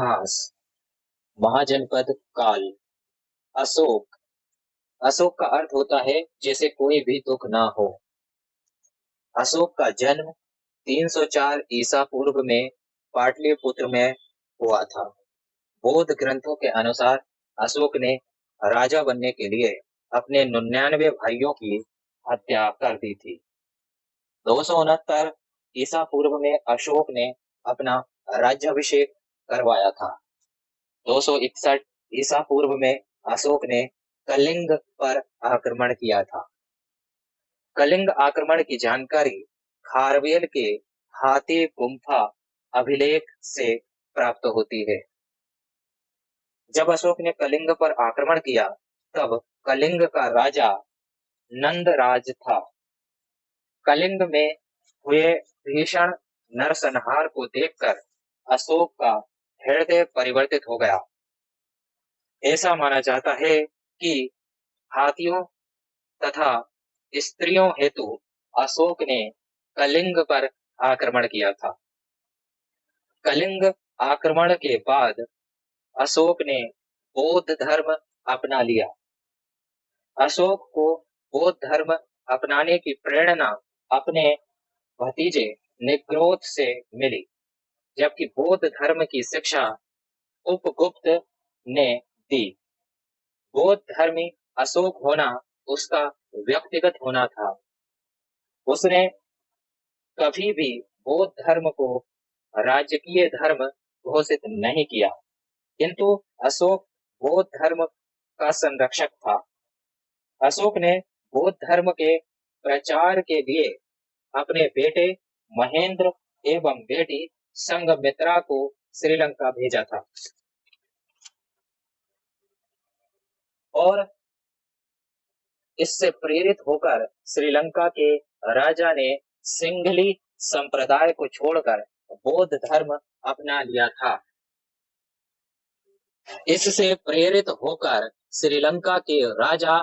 इतिहास। महाजनपद काल। अशोक। अशोक का अर्थ होता है जैसे कोई भी दुख ना हो। अशोक का जन्म 304 ईसा पूर्व में पाटलिपुत्र में हुआ था। बौद्ध ग्रंथों के अनुसार अशोक ने राजा बनने के लिए अपने 99 भाइयों की हत्या कर दी थी। 269 ईसा पूर्व में अशोक ने अपना राज्याभिषेक करवाया था। 261 ईसा पूर्व में अशोक ने कलिंग पर आक्रमण किया था। कलिंग आक्रमण की जानकारी खारवेल के हाथी गुम्फा अभिलेख से प्राप्त होती है। जब अशोक ने कलिंग पर आक्रमण किया तब कलिंग का राजा नंदराज था। कलिंग में हुए भीषण नरसंहार को देखकर अशोक का हृदय परिवर्तित हो गया। ऐसा माना जाता है कि हाथियों तथा स्त्रियों हेतु अशोक ने कलिंग पर आक्रमण किया था। कलिंग आक्रमण के बाद अशोक ने बौद्ध धर्म अपना लिया। अशोक को बौद्ध धर्म अपनाने की प्रेरणा अपने भतीजे निग्रोध से मिली, जबकि बौद्ध धर्म की शिक्षा उपगुप्त ने दी। बौद्ध धर्मी अशोक होना उसका व्यक्तिगत होना था। उसने कभी भी बौद्ध धर्म को राजकीय धर्म घोषित नहीं किया, किंतु अशोक बौद्ध धर्म का संरक्षक था। अशोक ने बौद्ध धर्म के प्रचार के लिए अपने बेटे महेंद्र एवं बेटी संघमित्रा को श्रीलंका भेजा था और इससे प्रेरित होकर श्रीलंका के राजा ने सिंघली संप्रदाय को छोड़कर बौद्ध धर्म अपना लिया था। इससे प्रेरित होकर श्रीलंका के राजा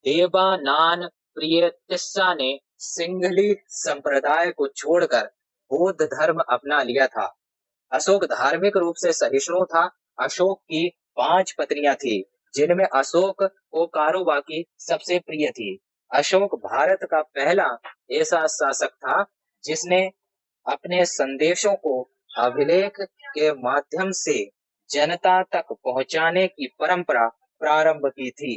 देवानान प्रियतिस्सा ने सिंघली संप्रदाय को छोड़कर बौद्ध धर्म अपना लिया था। अशोक धार्मिक रूप से सहिष्णु था। अशोक की 5 पत्नियां थी, जिनमें अशोक को कारोबाकी सबसे प्रिय थी। अशोक भारत का पहला ऐसा शासक था जिसने अपने संदेशों को अभिलेख के माध्यम से जनता तक पहुंचाने की परंपरा प्रारंभ की थी।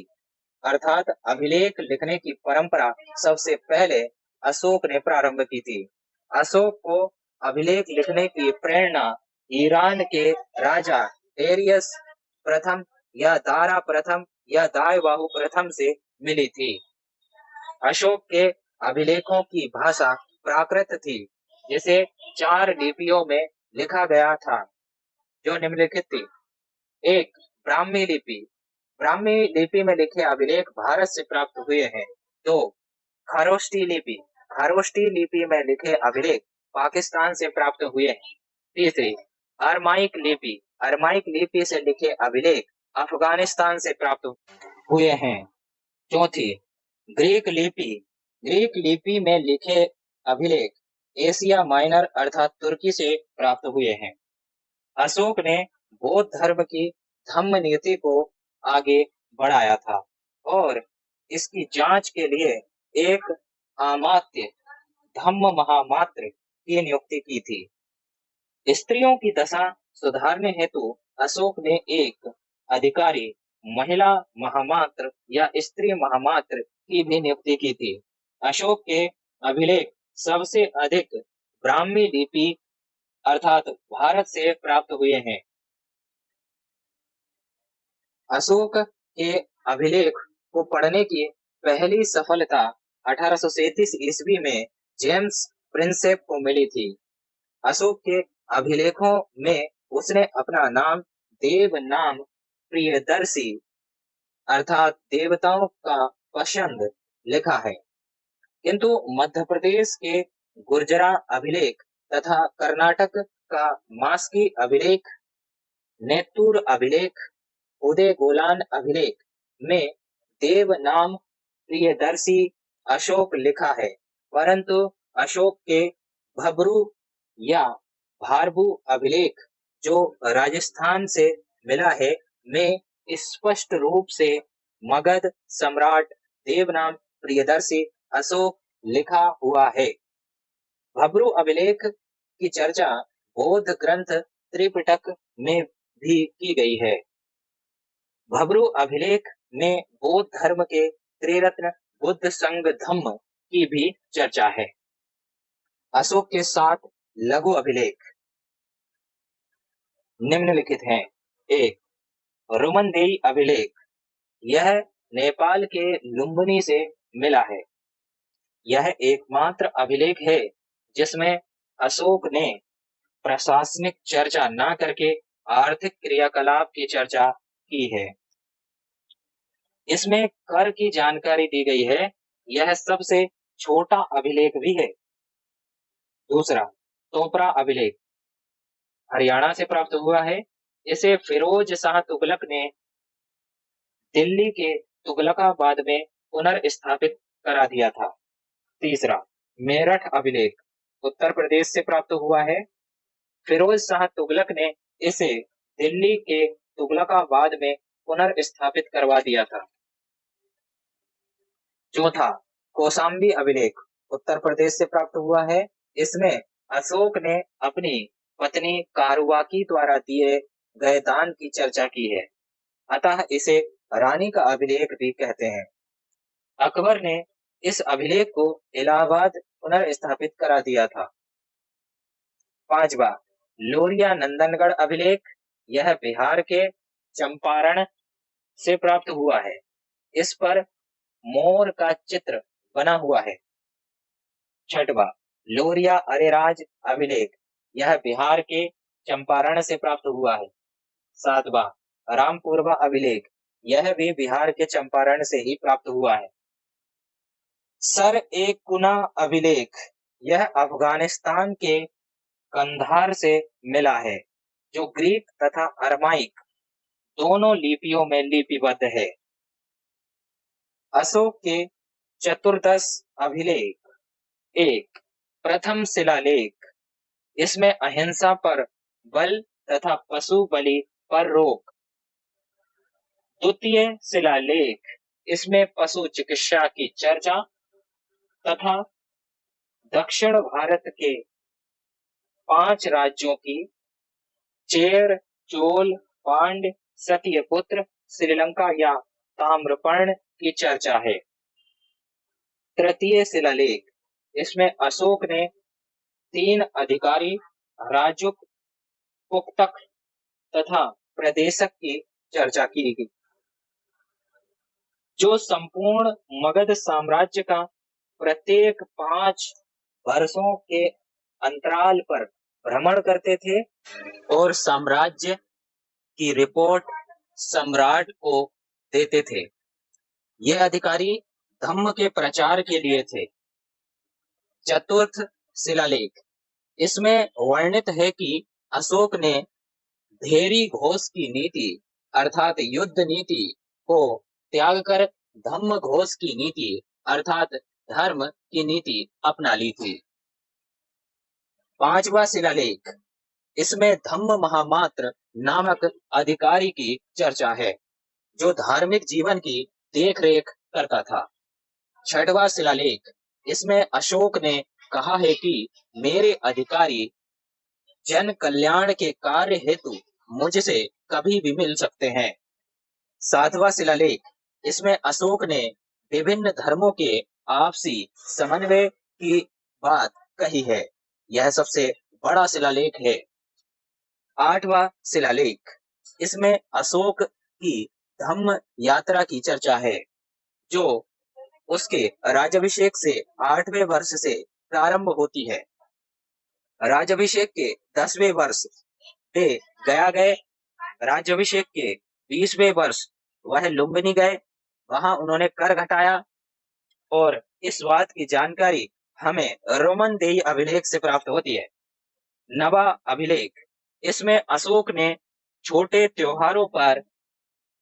अर्थात अभिलेख लिखने की परंपरा सबसे पहले अशोक ने प्रारंभ की थी। अशोक को अभिलेख लिखने की प्रेरणा ईरान के राजा डेरियस प्रथम या दारा प्रथम या दायबाहु प्रथम से मिली थी। अशोक के अभिलेखों की भाषा प्राकृत थी, जिसे 4 लिपियों में लिखा गया था, जो निम्नलिखित थी। 1. ब्राह्मी लिपि। ब्राह्मी लिपि में लिखे अभिलेख भारत से प्राप्त हुए हैं। 2. खरोष्टी लिपि। खरोष्टी लिपि में लिखे अभिलेख पाकिस्तान से प्राप्त हुए हैं। 3. अरमाइक लिपि। अरमाइक लिपि से लिखे अभिलेख अफगानिस्तान से प्राप्त हुए हैं। 4. ग्रीक लिपि। ग्रीक लिपि में लिखे अभिलेख एशिया माइनर अर्थात तुर्की से प्राप्त हुए हैं। अशोक ने बौद्ध धर्म की धम्म नीति को आगे बढ़ाया था और इसकी जांच के लिए एक अमात्य धम्म महामात्र की नियुक्ति की थी। स्त्रियों की दशा सुधारने हेतु अशोक ने एक अधिकारी महिला महामात्र या स्त्री महामात्र की भी नियुक्ति की थी। अशोक के अभिलेख सबसे अधिक ब्राह्मी लिपि अर्थात भारत से प्राप्त हुए हैं। अशोक के अभिलेख को पढ़ने की पहली सफलता 1837 ईस्वी में जेम्स प्रिंसेप को मिली थी। अशोक के अभिलेखों में उसने अपना नाम देवनाम प्रियदर्शी अर्थात देवताओं का पसंद लिखा है, किंतु मध्य प्रदेश के गुर्जरा अभिलेख तथा कर्नाटक का मास्की अभिलेख, नेत्तूर अभिलेख, उदय गोलान अभिलेख में देव नाम प्रियदर्शी अशोक लिखा है, परंतु अशोक के भब्रू या भारभू अभिलेख जो राजस्थान से मिला है में स्पष्ट रूप से मगध सम्राट देवनाम प्रियदर्शी अशोक लिखा हुआ है। भब्रू अभिलेख की चर्चा बौद्ध ग्रंथ त्रिपिटक में भी की गई है। भब्रू अभिलेख में बौद्ध धर्म के त्रिरत्न बुद्ध संग धम्म की भी चर्चा है। अशोक के 7 लघु अभिलेख निम्नलिखित हैं। 1. रुमनदेई अभिलेख, यह नेपाल के लुम्बिनी से मिला है। यह एकमात्र अभिलेख है जिसमें अशोक ने प्रशासनिक चर्चा न करके आर्थिक क्रियाकलाप की चर्चा की है। इसमें कर की जानकारी दी गई है। यह सबसे छोटा अभिलेख भी है। दूसरा, तोपरा अभिलेख हरियाणा से प्राप्त हुआ है। इसे फिरोज शाह तुगलक ने दिल्ली के तुगलकाबाद में पुनर्स्थापित करा दिया था। तीसरा, मेरठ अभिलेख उत्तर प्रदेश से प्राप्त हुआ है। फिरोज शाह तुगलक ने इसे दिल्ली के तुगलकाबाद में पुनर्स्थापित करवा दिया था। चौथा, कौशाम्बी अभिलेख उत्तर प्रदेश से प्राप्त हुआ है। इसमें अशोक ने अपनी पत्नी कारुबाकी द्वारा दिए गए दान की चर्चा की है, अतः इसे रानी का अभिलेख भी कहते हैं। अकबर ने इस अभिलेख को इलाहाबाद पुनर्स्थापित करा दिया था। 5वां, लोरिया नंदनगढ़ अभिलेख, यह बिहार के चंपारण से प्राप्त हुआ है। इस पर मोर का चित्र बना हुआ है। 6वां, लोरिया अरेराज अभिलेख, यह बिहार के चंपारण से प्राप्त हुआ है। 7वां, रामपुरवा अभिलेख, यह भी बिहार के चंपारण से ही प्राप्त हुआ है। सर ए कुना अभिलेख, यह अफगानिस्तान के कंधार से मिला है, जो ग्रीक तथा अरमाइक दोनों लिपियों में लिपिबद्ध है। अशोक के चतुर्दश अभिलेख। 1. प्रथम शिलालेख, इसमें अहिंसा पर बल तथा पशु बलि पर रोक। द्वितीय शिलालेख, इसमें पशु चिकित्सा की चर्चा तथा दक्षिण भारत के 5 राज्यों की चेर, चोल, पांड्य, सत्यपुत्र, श्रीलंका या ताम्रपर्ण की चर्चा है। तृतीय शिलालेख, इसमें अशोक ने 3 अधिकारी राजुक, पुक्तक तथा प्रदेशक की चर्चा की गई, जो संपूर्ण मगध साम्राज्य का प्रत्येक 5 वर्षों के अंतराल पर भ्रमण करते थे और साम्राज्य की रिपोर्ट सम्राट को देते थे। यह अधिकारी धम्म के प्रचार के लिए थे। चतुर्थ शिलालेख, इसमें वर्णित है कि अशोक ने धेरी घोष की नीति अर्थात युद्ध नीति को त्याग कर धम्म घोष की नीति अर्थात धर्म की नीति अपना ली थी। 5वां शिलालेख, इसमें धम्म महामात्र नामक अधिकारी की चर्चा है, जो धार्मिक जीवन की देखरेख करता था। 6वां शिलालेख, इसमें अशोक ने कहा है कि मेरे अधिकारी जन कल्याण के कार्य हेतु मुझसे कभी भी मिल सकते हैं। 7वां शिलालेख, इसमें अशोक ने विभिन्न धर्मों के आपसी समन्वय की बात कही है। यह सबसे बड़ा शिलालेख है। 8वां शिलालेख, इसमें अशोक की धम्म यात्रा की चर्चा है, जो उसके राज्याभिषेक से 8वें वर्ष से प्रारंभ होती है। राज्याभिषेक के 10वें वर्ष वे गया गए। राज्याभिषेक के 20वें वर्ष वह लुम्बिनी गए, वहां उन्होंने कर घटाया और इस बात की जानकारी हमें रुमनदेई अभिलेख से प्राप्त होती है। 9वां अभिलेख, इसमें अशोक ने छोटे त्योहारों पर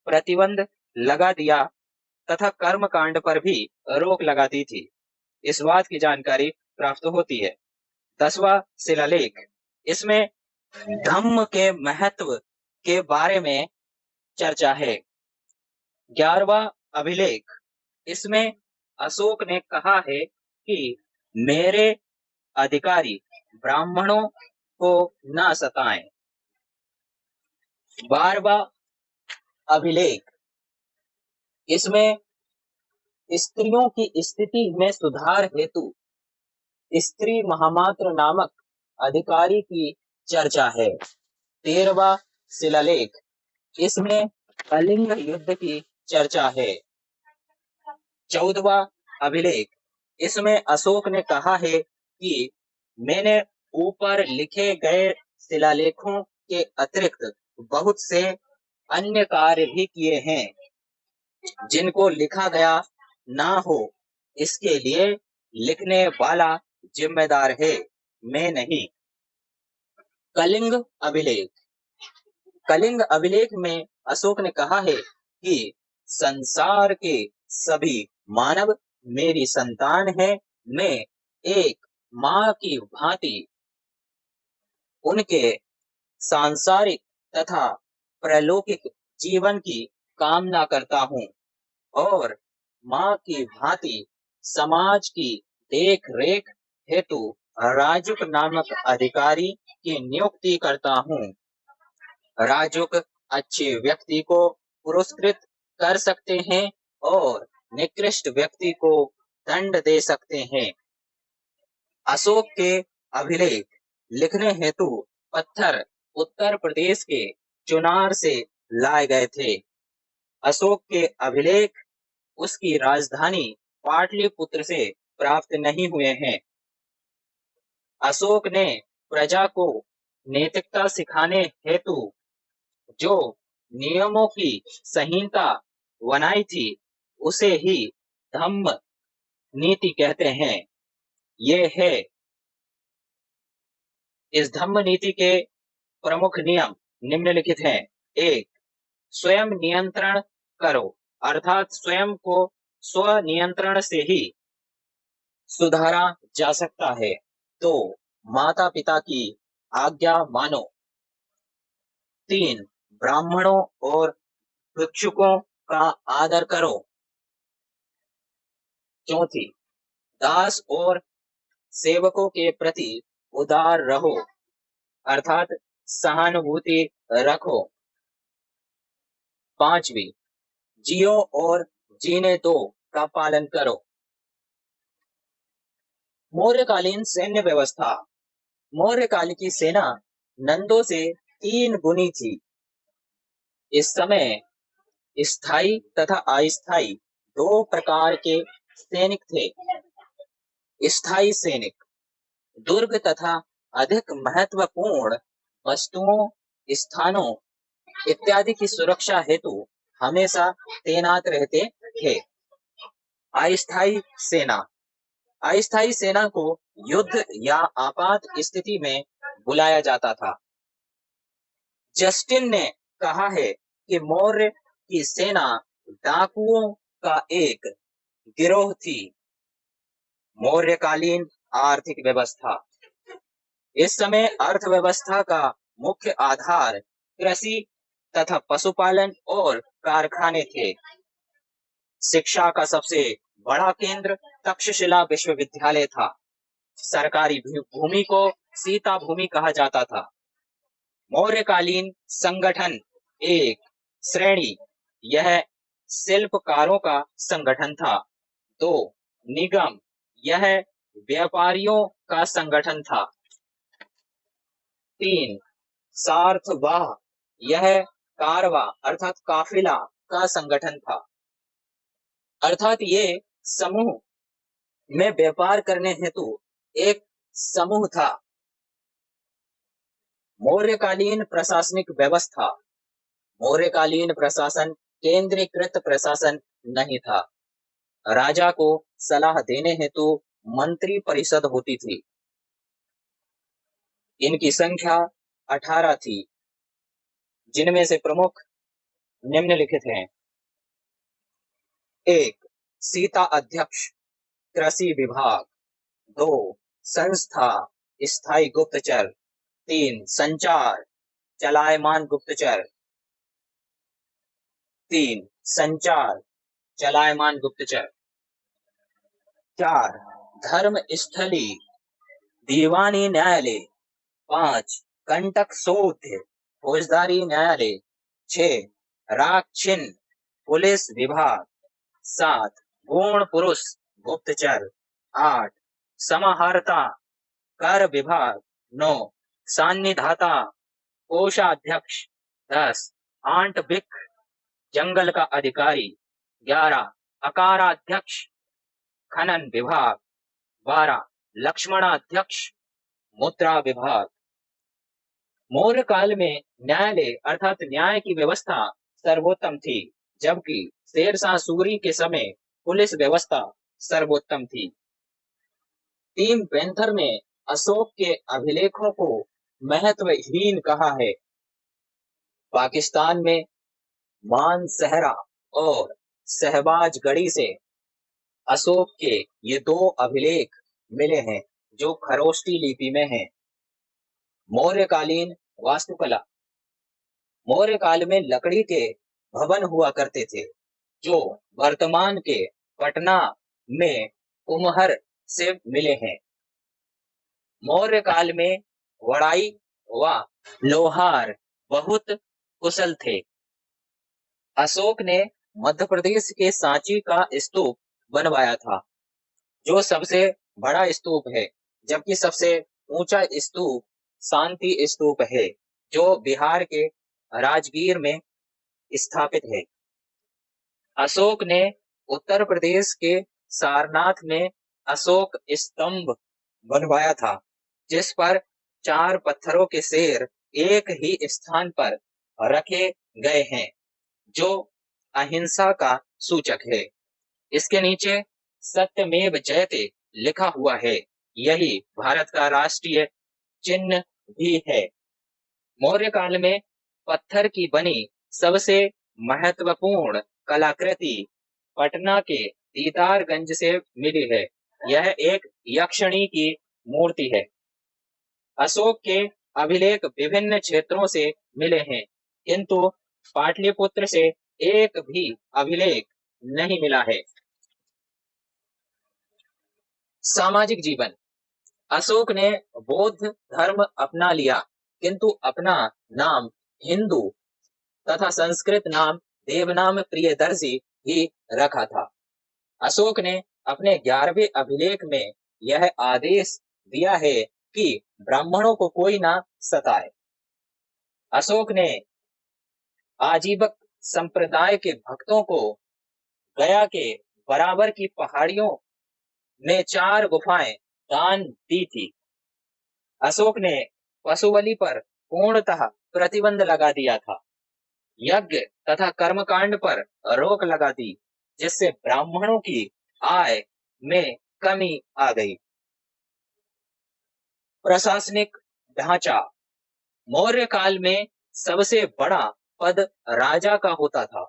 प्रतिबंध लगा दिया तथा कर्मकांड पर भी रोक लगा दी थी। इस बात की जानकारी प्राप्त होती है। 10वां शिलालेख, इसमें धम्म के महत्व के बारे में चर्चा है। 11वां अभिलेख, इसमें अशोक ने कहा है कि मेरे अधिकारी ब्राह्मणों को न सताएं। 12वां अभिलेख, इसमें स्त्रियों की स्थिति में सुधार हेतु स्त्री महामात्र नामक अधिकारी की चर्चा है। 13वां शिलालेख, इसमें कलिंग युद्ध की चर्चा है। 14वां अभिलेख, इसमें अशोक ने कहा है कि मैंने ऊपर लिखे गए शिलालेखों के अतिरिक्त बहुत से अन्य कार्य भी किए हैं जिनको लिखा गया ना हो, इसके लिए लिखने वाला जिम्मेदार है, मैं नहीं। कलिंग अभिलेख, कलिंग अभिलेख में अशोक ने कहा है कि संसार के सभी मानव मेरी संतान है, मैं एक माँ की भांति उनके सांसारिक तथा प्रलौकिक जीवन की कामना करता हूँ और माँ की भांति समाज की देख रेख हेतु राजुक नामक अधिकारी की नियुक्ति करता हूँ। राजुक अच्छे व्यक्ति को पुरस्कृत कर सकते हैं और निकृष्ट व्यक्ति को दंड दे सकते हैं। अशोक के अभिलेख लिखने हेतु पत्थर उत्तर प्रदेश के चुनार से लाए गए थे। अशोक के अभिलेख उसकी राजधानी पाटलिपुत्र से प्राप्त नहीं हुए हैं। अशोक ने प्रजा को नैतिकता सिखाने हेतु जो नियमों की संहिता बनाई थी उसे ही धम्म नीति कहते हैं। ये है, इस धम्म नीति के प्रमुख नियम निम्नलिखित हैं। 1, स्वयं नियंत्रण करो, अर्थात स्वयं को स्व नियंत्रण से ही सुधारा जा सकता है। 2, माता पिता की आज्ञा मानो। 3, ब्राह्मणों और भिक्षुकों का आदर करो। 4, दास और सेवकों के प्रति उदार रहो, अर्थात सहानुभूति रखो। 5, जियो और जीने दो का पालन करो। मौर्यकालीन सैन्य व्यवस्था, मौर्यकाल की सेना नंदों से 3 गुनी थी। इस समय स्थायी तथा अस्थायी 2 प्रकार के सैनिक थे। स्थायी सैनिक दुर्ग तथा अधिक महत्वपूर्ण वस्तुओं, स्थानों इत्यादि की सुरक्षा हेतु हमेशा तैनात रहते थे। अस्थायी सेना, अस्थायी सेना को युद्ध या आपात स्थिति में बुलाया जाता था। जस्टिन ने कहा है कि मौर्य की सेना डाकुओं का एक गिरोह थी। मौर्यकालीन आर्थिक व्यवस्था, इस समय अर्थव्यवस्था का मुख्य आधार कृषि तथा पशुपालन और कारखाने थे। शिक्षा का सबसे बड़ा केंद्र तक्षशिला विश्वविद्यालय था। सरकारी भूमि को सीता भूमि कहा जाता था। मौर्यकालीन संगठन, 1, श्रेणी, यह शिल्पकारों का संगठन था। 2, निगम, यह व्यापारियों का संगठन था। 3, सार्थवाह, यह कारवा अर्थात काफिला का संगठन था, अर्थात ये समूह में व्यापार करने हेतु एक समूह था। मौर्यकालीन प्रशासनिक व्यवस्था, मौर्यकालीन प्रशासन केंद्रीकृत प्रशासन नहीं था। राजा को सलाह देने हेतु मंत्री परिषद होती थी। इनकी संख्या 18 थी, जिनमें से प्रमुख निम्नलिखित हैं। 1, सीता अध्यक्ष, कृषि विभाग। 2, संस्था, स्थायी गुप्तचर। 3 संचार, चलायमान गुप्तचर। 3 संचार, चलायमान गुप्तचर। 4 धर्म स्थली, दीवानी न्यायालय। 5 कंटक शोध, फौजदारी न्यायालय। 6 राग चिन्ह, पुलिस विभाग। 7 गौण पुरुष, गुप्तचर। 8 समाहर्ता, कर विभाग। 9 सान्निधाता, कोषाध्यक्ष। 10 आंट बिक, जंगल का अधिकारी। 11 अकाराध्यक्ष, खनन विभाग। 12 लक्ष्मणाध्यक्ष, मुद्रा विभाग। मौर्य काल में न्यायालय अर्थात न्याय की व्यवस्था सर्वोत्तम थी, जबकि शेरशाह सूरी के समय पुलिस व्यवस्था सर्वोत्तम थी। टीम पैंथर ने अशोक के अभिलेखों को महत्वहीन कहा है। पाकिस्तान में मानसहरा और शहबाजगढ़ी से अशोक के ये 2 अभिलेख मिले हैं जो खरोष्टी लिपि में हैं। मौर्यकालीन वास्तुकला। मौर्य काल में लकड़ी के भवन हुआ करते थे जो वर्तमान के पटना में कुम्हर से मिले हैं। मौर्य काल में वड़ाई व लोहार बहुत कुशल थे। अशोक ने मध्य प्रदेश के सांची का स्तूप बनवाया था जो सबसे बड़ा स्तूप है, जबकि सबसे ऊंचा स्तूप शांति स्तूप है जो बिहार के राजगीर में स्थापित है। अशोक ने उत्तर प्रदेश के सारनाथ में अशोक स्तंभ बनवाया था जिस पर 4 पत्थरों के शेर एक ही स्थान पर रखे गए हैं जो अहिंसा का सूचक है। इसके नीचे सत्यमेव जयते लिखा हुआ है, यही भारत का राष्ट्रीय चिन्ह भी है। मौर्य काल में पत्थर की बनी सबसे महत्वपूर्ण कलाकृति पटना के दीदारगंज से मिली है। यह एक यक्षिणी की मूर्ति है। अशोक के अभिलेख विभिन्न क्षेत्रों से मिले हैं, किंतु पाटलिपुत्र से एक भी अभिलेख नहीं मिला है। सामाजिक जीवन। अशोक ने बौद्ध धर्म अपना लिया, किंतु अपना नाम हिंदू तथा संस्कृत नाम देवनाम प्रियदर्शी ही रखा था। अशोक ने अपने 11वें अभिलेख में यह आदेश दिया है कि ब्राह्मणों को कोई ना सताए। अशोक ने आजीवक संप्रदाय के भक्तों को गया के बराबर की पहाड़ियों में 4 गुफाएं दान दी थी। अशोक ने पशु बलि पर पूर्णतः प्रतिबंध लगा दिया था। यज्ञ तथा कर्मकांड पर रोक लगा दी, जिससे ब्राह्मणों की आय में कमी आ गई। प्रशासनिक ढांचा। मौर्य काल में सबसे बड़ा पद राजा का होता था।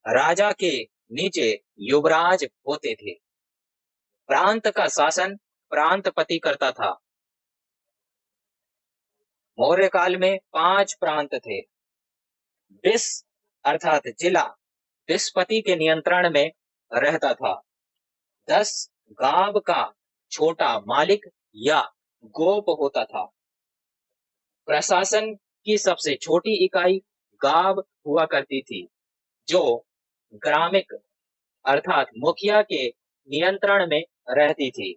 राजा के नीचे युवराज होते थे। प्रांत का शासन प्रांतपति करता था। मौर्य काल में 5 प्रांत थे। विस अर्थात जिला विस्पति के नियंत्रण में रहता था। 10 गांव का छोटा मालिक या गोप होता था। प्रशासन की सबसे छोटी इकाई गांव हुआ करती थी जो ग्रामिक अर्थात मुखिया के नियंत्रण में रहती थी।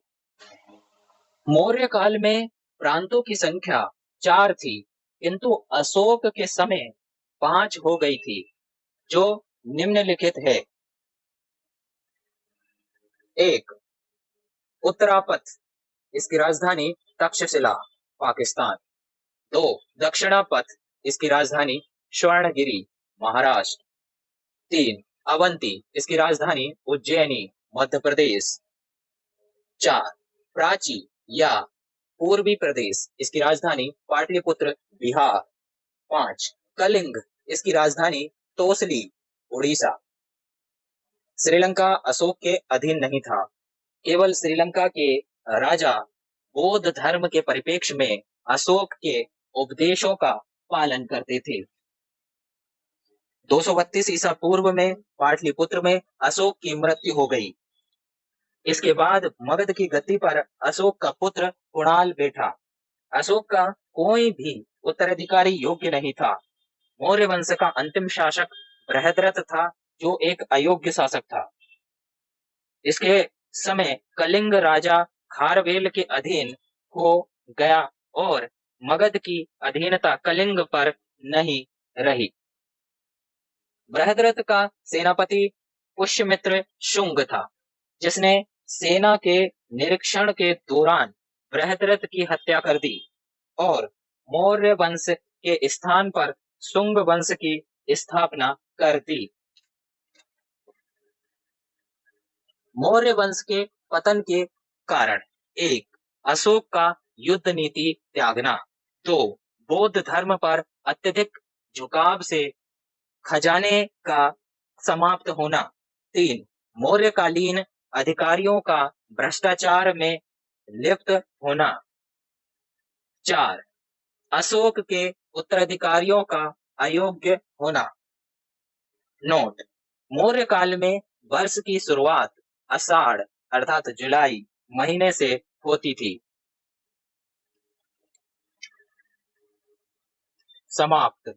मौर्य काल में प्रांतों की संख्या 4 थी, किंतु अशोक के समय 5 हो गई थी, जो निम्नलिखित है। 1 उत्तरापथ, इसकी राजधानी तक्षशिला, पाकिस्तान। 2 दक्षिणापथ, इसकी राजधानी स्वर्णगिरी, महाराष्ट्र। 3 अवंती, इसकी राजधानी उज्जैनी, मध्य प्रदेश। 4 प्राची या पूर्वी प्रदेश, इसकी राजधानी पाटलिपुत्र, बिहार। 5 कलिंग, इसकी राजधानी तोसली, उड़ीसा। श्रीलंका अशोक के अधीन नहीं था। केवल श्रीलंका के राजा बौद्ध धर्म के परिप्रेक्ष्य में अशोक के उपदेशों का पालन करते थे। 232 ईसा पूर्व में पाटलिपुत्र में अशोक की मृत्यु हो गई। इसके बाद मगध की गद्दी पर अशोक का पुत्र कुणाल बैठा। अशोक का कोई भी उत्तराधिकारी योग्य नहीं था। मौर्य वंश का अंतिम शासक बृहद्रथ था, जो एक अयोग्य शासक था। इसके समय कलिंग राजा खारवेल के अधीन हो गया और मगध की अधीनता कलिंग पर नहीं रही। बृहद्रथ का सेनापति पुष्यमित्र शुंग था, जिसने सेना के निरीक्षण के दौरान बृहद्रथ की हत्या कर दी और मौर्य वंश के स्थान पर शुंग वंश की स्थापना कर दी। मौर्य वंश के पतन के कारण: 1. अशोक का युद्ध नीति त्यागना। 2. बौद्ध धर्म पर अत्यधिक झुकाव से खजाने का समाप्त होना। 3. मौर्यकालीन अधिकारियों का भ्रष्टाचार में लिप्त होना। 4. अशोक के उत्तराधिकारियों का अयोग्य होना। नोट: मौर्य काल में वर्ष की शुरुआत आषाढ़ अर्थात जुलाई महीने से होती थी। समाप्त।